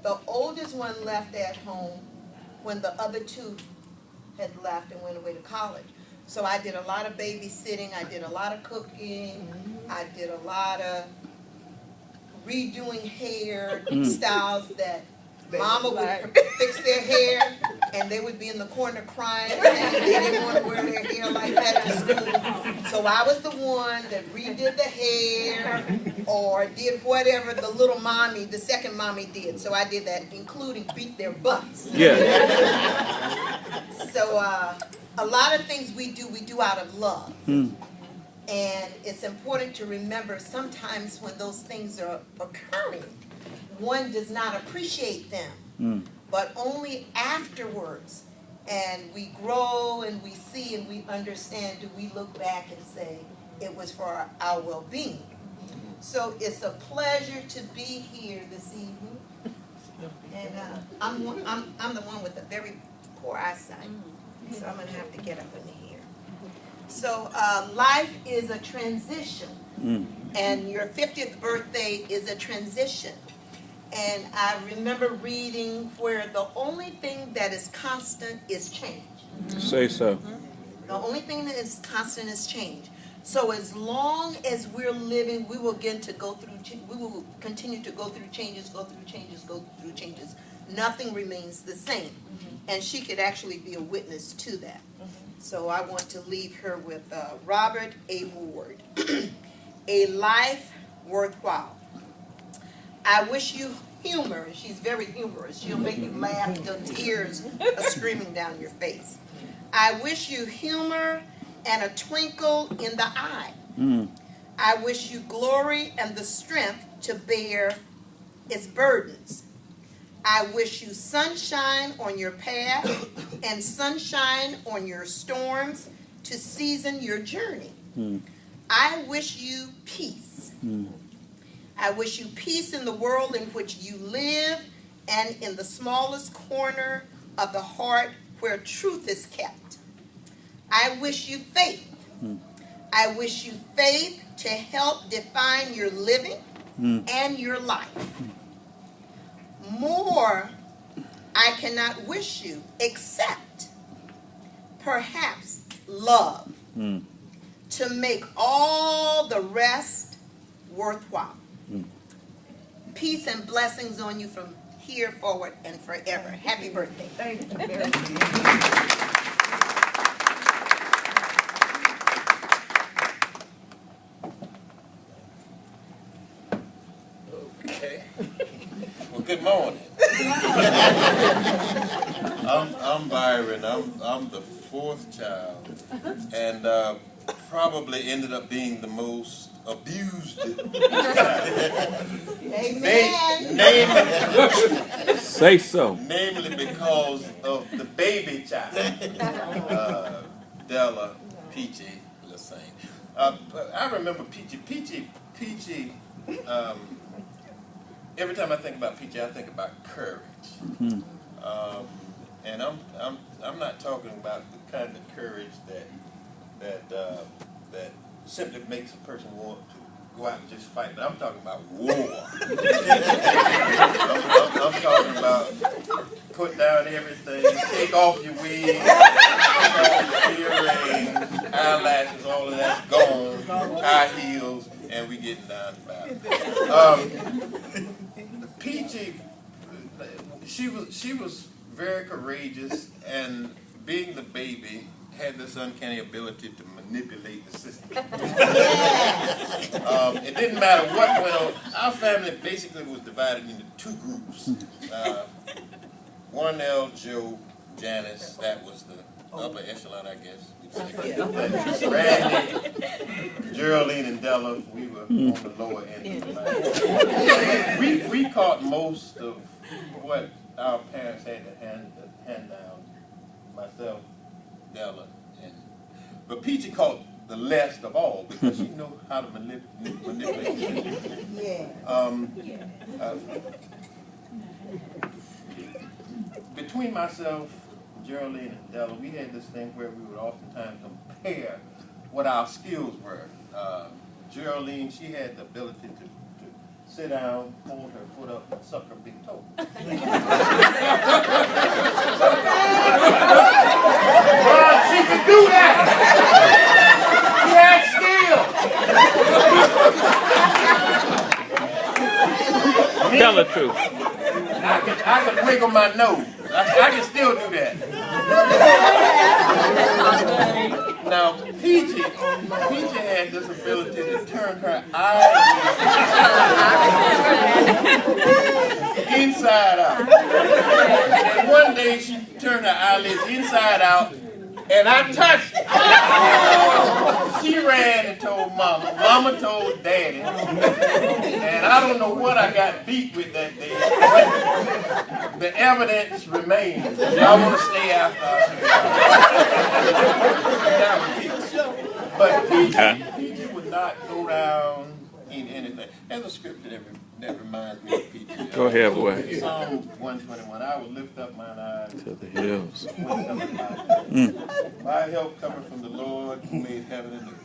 The oldest one left at home when the other two had left and went away to college. So I did a lot of babysitting, I did a lot of cooking, I did a lot of redoing hair styles that Mama would fix their hair, and they would be in the corner crying, saying they didn't want to wear their hair like that to school. So I was the one that redid the hair, or did whatever the little mommy, the second mommy did. So I did that, including beat their butts. Yeah. So a lot of things we do out of love. And it's important to remember sometimes when those things are occurring, one does not appreciate them, but only afterwards. And we grow and we see and we understand, do we look back and say it was for our well-being. So it's a pleasure to be here this evening. And I'm the one with a very poor eyesight, so I'm going to have to get up in here. So life is a transition, and your 50th birthday is a transition. And I remember reading where the only thing that is constant is change. Say so. The only thing that is constant is change. So as long as we're living, we will begin to go through. We will continue to go through changes, go through changes, go through changes. Nothing remains the same, and she could actually be a witness to that. So I want to leave her with Robert A. Ward. A life worthwhile. I wish you humor. She's very humorous. She'll make you laugh until tears are streaming down your face. I wish you humor and a twinkle in the eye. I wish you glory and the strength to bear its burdens. I wish you sunshine on your path and sunshine on your storms to season your journey. I wish you peace. I wish you peace in the world in which you live and in the smallest corner of the heart where truth is kept. I wish you faith. I wish you faith to help define your living and your life. More I cannot wish you except perhaps love to make all the rest worthwhile. Peace and blessings on you from here forward and forever. Happy birthday. Thank you very much. Okay. Well, good morning. I'm Byron. I'm the fourth child, and probably ended up being the most abused. Amen. Say so. Namely because of the baby child, Della, Peachy, let's say. I remember Peachy. Every time I think about Peachy, I think about courage. And I'm not talking about the kind of courage that simply makes a person want to go out and just fight, but I'm talking about war. I'm talking about put down everything, take off your wig, take off your earrings, eyelashes, all of that's gone, high heels, and we getting down about it. Peachy, she was very courageous, and being the baby, had this uncanny ability to manipulate the system. It didn't matter what went on. Our family basically was divided into two groups. Warnell, Joe, Janice, that was the upper echelon, I guess. Randy, Geraldine, and Della, we were on the lower end of the line. We caught most of what our parents had to hand down. Myself, Della, but Peachy caught the less of all because she knew how to manipulate. Between myself, Geraldine, and Della, we had this thing where we would oftentimes compare what our skills were. Geraldine, she had the ability to sit down, hold her foot up, and suck her big toe. Well, she could do that. She had skill. Tell the truth. I can wiggle my nose. I can still do that. Now, Peachy had this ability to turn her eyes inside out. And one day she turned her eyelids inside out, and I touched it. She ran and told Mama. Mama told Daddy. And I don't know what I got beat with that day. But the evidence remains. I want to stay after I But Peachy would not go down in anything. There's a scripture that reminds me of Peachy. Go ahead, boy. Psalm 121. I will lift up mine eyes To the hills. My help cometh from the Lord who made heaven and earth.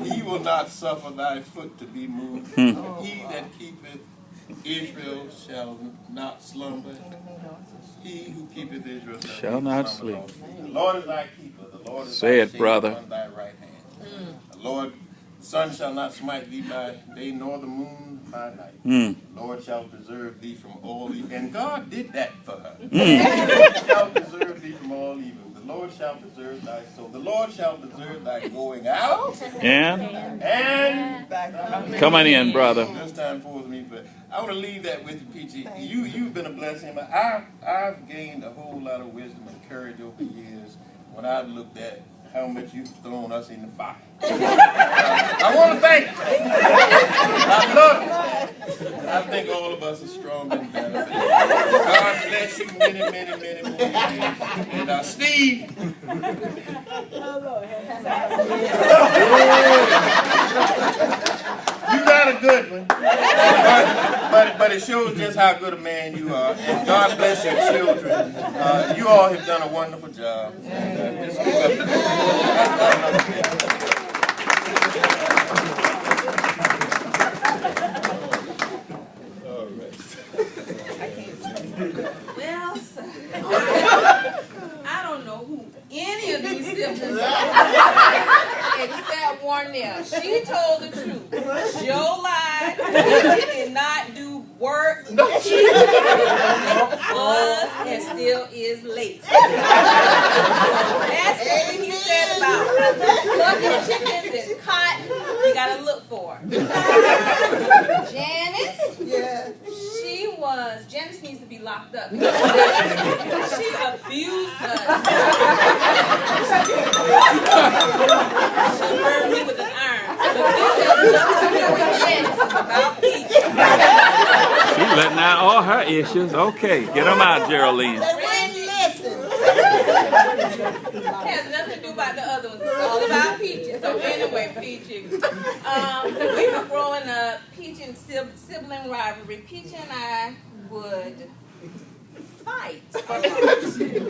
He will not suffer thy foot to be moved. He that keepeth Israel shall not slumber. He who keepeth Israel Shall not sleep. The Lord is thy keeper. The Lord is Say thy it, shade brother. upon thy right hand. The Lord, the sun shall not smite thee by day, nor the moon by night. The Lord shall preserve thee from all evil. And God did that for her. The Lord shall preserve thee from all evil. The Lord shall preserve thy soul. The Lord shall preserve thy going out And and come on in, brother. this time forth me, but I want to leave that with you, Peachy. You've been a blessing. I've gained a whole lot of wisdom and courage over the years when I've looked at how much you've thrown us in the fire. I want to thank you. I love you. I think all of us are strong and better. God bless you many, many, many more years. And Steve. You got a good one. But it shows just how good a man you are. And God bless your children. You all have done a wonderful job. Just keep up the Well, sir, I don't know who any of these siblings are, except Warnell. She told the truth. Joe lied. He did not do work. He was and still is late. That's what he said about plucking chickens and cotton. You gotta look for. Janice. Yeah. Janice needs to be locked up. She abused us. She burned me with an iron. But this has nothing to do with Janice. It's about Peach. She's letting out all her issues. Okay, get them out, Geraldine. It has nothing to do about the other ones. It's all about Peachy. So anyway, Peachy. We were growing up, Peach and sibling rivalry. Peach and I would fight.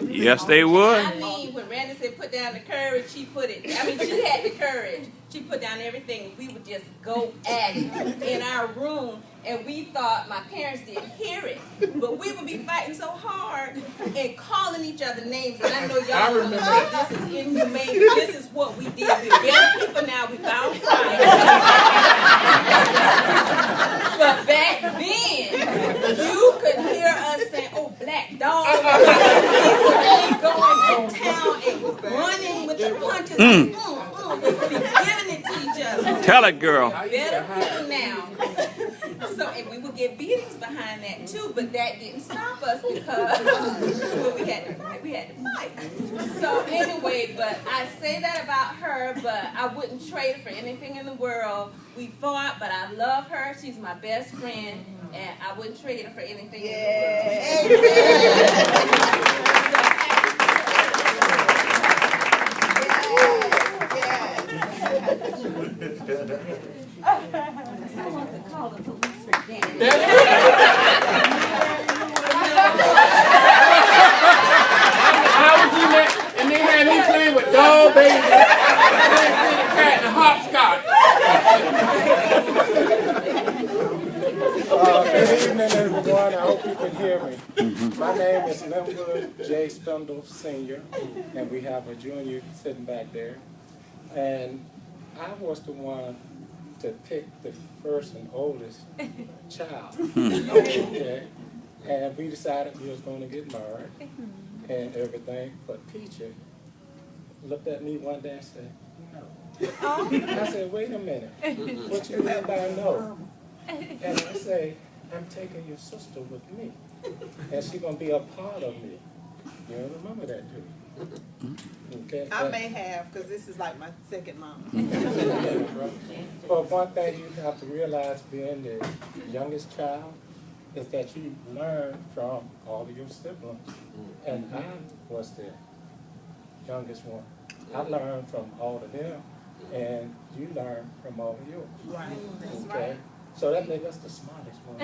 Yes, they would. I mean, when Randy said put down the courage, she put it. I mean, she had the courage. She put down everything, and we would just go at it in our room. And we thought my parents didn't hear it, but we would be fighting so hard and calling each other names. And I know y'all are gonna say this is inhumane. This is what we did. We're better people now. We found Christ. But back then, you could hear us saying, "Oh, black dog." We would be going to town and running with the punches. We would be giving it to each other. Tell it, girl. Better people now. So, and we would get beatings behind that too, but that didn't stop us because we had to fight. So anyway, but I say that about her, but I wouldn't trade her for anything in the world. We fought, but I love her. She's my best friend, and I wouldn't trade her for anything in the world. Someone could call the police for Janet. I was in there, and they had me playing with doll babies, cat and hopscotch. hope you can hear me. My name is Linwood J. Spindle Sr., and we have a junior sitting back there. And I was the one to pick the first and oldest child. Okay? And we decided we was going to get married and everything. But Peachy looked at me one day and said, no. I said, wait a minute. What you mean by no? And I say, I'm taking your sister with me. And she's going to be a part of me. You don't remember that, do you? Okay. I may have, because this is like my second mom. But one thing you have to realize being the youngest child is that you learn from all of your siblings. And I was the youngest one. I learned from all of them, and you learn from all of yours. Right, that's okay? right. So that makes us the smartest one.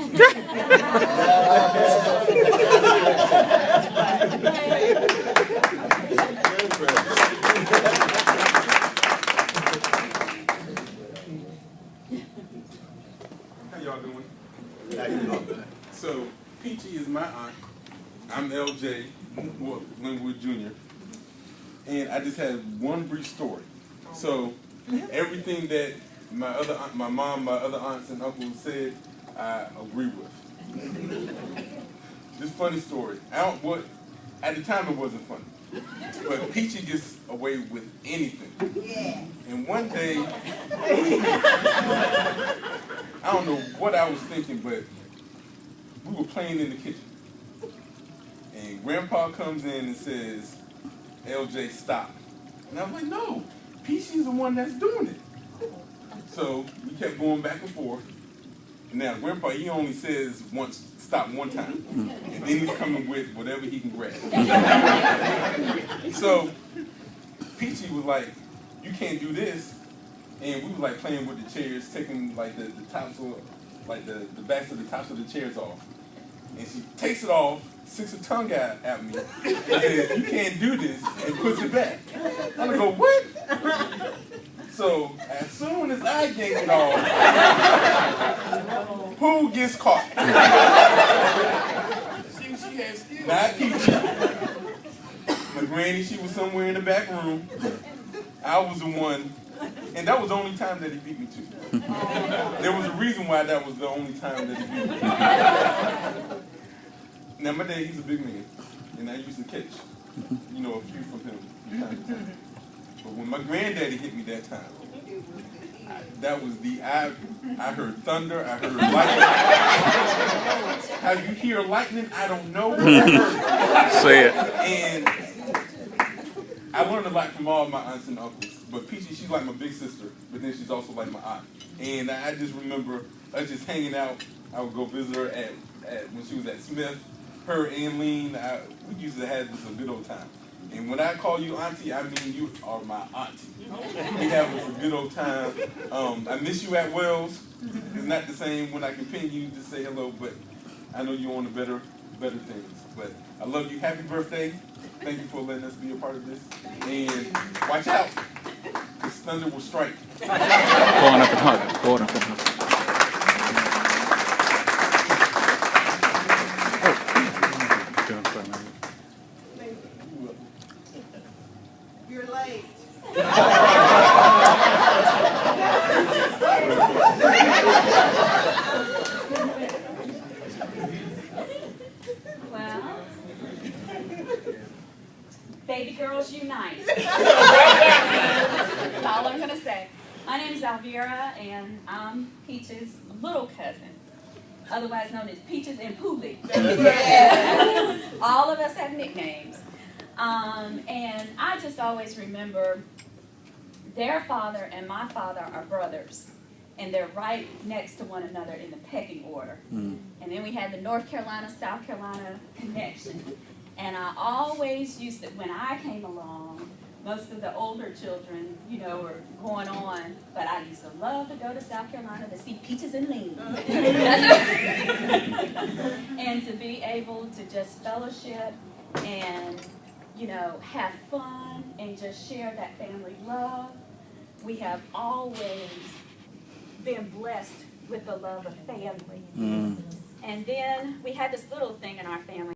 How y'all doing? How you doing? So, Peachy is my aunt. I'm LJ, well, Linwood Jr. And I just had one brief story. So, everything that my other aunt, my mom, my other aunts and uncles said, I agree with. This funny story. At the time it wasn't funny. But Peachy gets away with anything. Yeah. And one day, I don't know what I was thinking, but we were playing in the kitchen. And Grandpa comes in and says, LJ, stop. And I was like, no, Peachy's the one that's doing it. So we kept going back and forth. Now, Grandpa, he only says stop one time. And then he's coming with whatever he can grab. So Peachy was like, you can't do this. And we were like playing with the chairs, taking like the tops of, like the backs of the tops of the chairs off. And she takes it off, sticks her tongue out at me, and says, you can't do this, and puts it back. I'm go, what? So as soon as I yank it off, who gets caught? She had skills. Not Peachy. My granny, she was somewhere in the back room. I was the one, and that was the only time that he beat me too. There was a reason why that was the only time that he beat me. Now my dad, he's a big man, and I used to catch, a few from him from time to time. But when my granddaddy hit me that time, I heard thunder, I heard lightning. How you hear lightning, I don't know. Say it. And I learned a lot from all of my aunts and uncles. But Peachy, she's like my big sister, but then she's also like my aunt. And I just remember us just hanging out. I would go visit her at when she was at Smith. Her and Lean, we used to have just a good old time. And when I call you auntie, I mean you are my auntie. We have us a good old time. I miss you at Wells. It's not the same when I can ping you to say hello, but I know you're on the better things. But I love you. Happy birthday. Thank you for letting us be a part of this. And watch out. This thunder will strike. Going up and hug. Going up and hug. You're late. Well, baby girls unite. That's all I'm going to say. My name is Alvira, and I'm Peach's little cousin, otherwise known as Peaches and Pooley. All of us have nicknames. And I just always remember their father and my father are brothers, and they're right next to one another in the pecking order. And then we had the North Carolina-South Carolina connection. And I always used to, when I came along, most of the older children, were going on, but I used to love to go to South Carolina to see Peaches and Lean. And to be able to just fellowship and, have fun and just share that family love. We have always been blessed with the love of family. And then we had this little thing in our family.